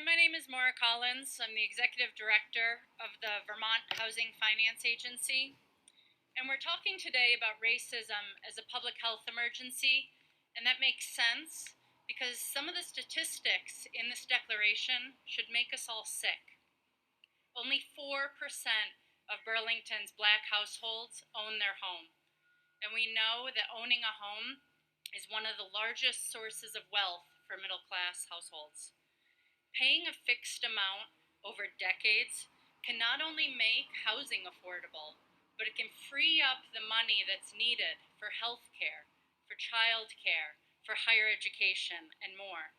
my name is Maura. I'm the Executive Director of the Vermont Housing Finance Agency, and we're talking today about racism as a public health emergency, and that makes sense because some of the statistics in this declaration should make us all sick. Only 4% of Burlington's Black households own their home, and we know that owning a home is one of the largest sources of wealth for middle-class households. Paying a fixed amount over decades can not only make housing affordable, but it can free up the money that's needed for health care, for child care, for higher education, and more.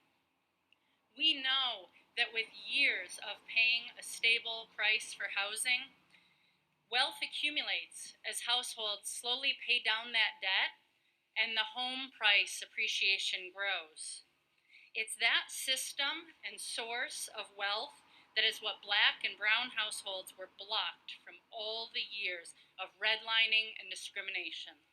We know that with years of paying a stable price for housing, wealth accumulates as households slowly pay down that debt and the home price appreciation grows. It's that system and source of wealth that is what Black and brown households were blocked from all the years of redlining and discrimination.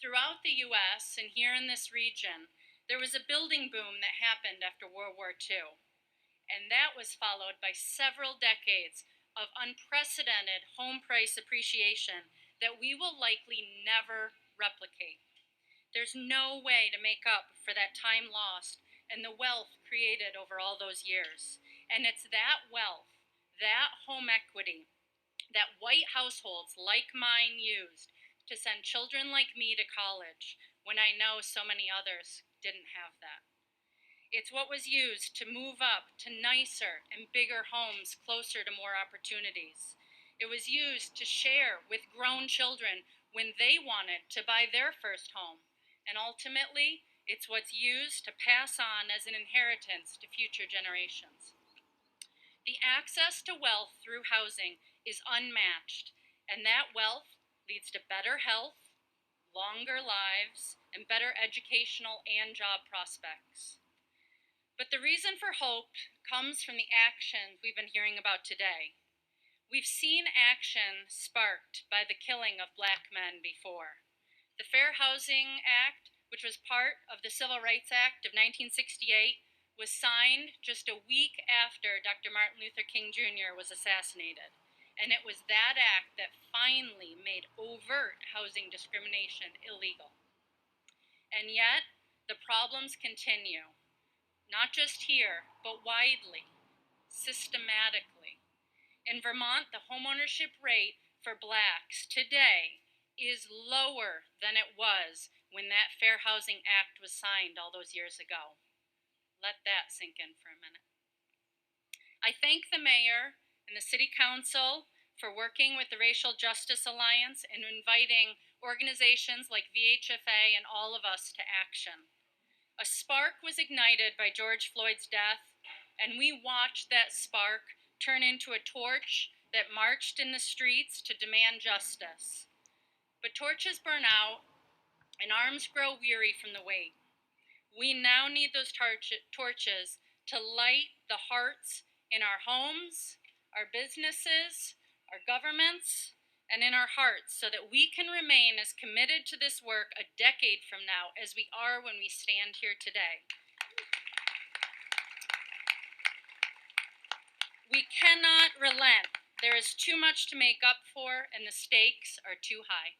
Throughout the U.S. and here in this region, there was a building boom that happened after World War II, and that was followed by several decades of unprecedented home price appreciation that we will likely never replicate. There's no way to make up for that time lost and the wealth created over all those years. And it's that wealth, that home equity, that white households like mine used to send children like me to college when I know so many others didn't have that. It's what was used to move up to nicer and bigger homes closer to more opportunities. It was used to share with grown children when they wanted to buy their first home. And ultimately, it's what's used to pass on as an inheritance to future generations. The access to wealth through housing is unmatched, and that wealth leads to better health, longer lives, and better educational and job prospects. But the reason for hope comes from the actions we've been hearing about today. We've seen action sparked by the killing of Black men before. The Fair Housing Act, which was part of the Civil Rights Act of 1968, was signed just a week after Dr. Martin Luther King Jr. was assassinated. And it was that act that finally made overt housing discrimination illegal. And yet, the problems continue, not just here, but widely, systematically. In Vermont, the homeownership rate for Blacks today is lower than it was when that Fair Housing Act was signed all those years ago. Let that sink in for a minute. I thank the mayor and the city council for working with the Racial Justice Alliance and inviting organizations like VHFA and all of us to action. A spark was ignited by George Floyd's death, and we watched that spark turn into a torch that marched in the streets to demand justice. But torches burn out, and arms grow weary from the weight. We now need those torches to light the hearts in our homes, our businesses, our governments, and in our hearts so that we can remain as committed to this work a decade from now as we are when we stand here today. We cannot relent. There is too much to make up for, and the stakes are too high.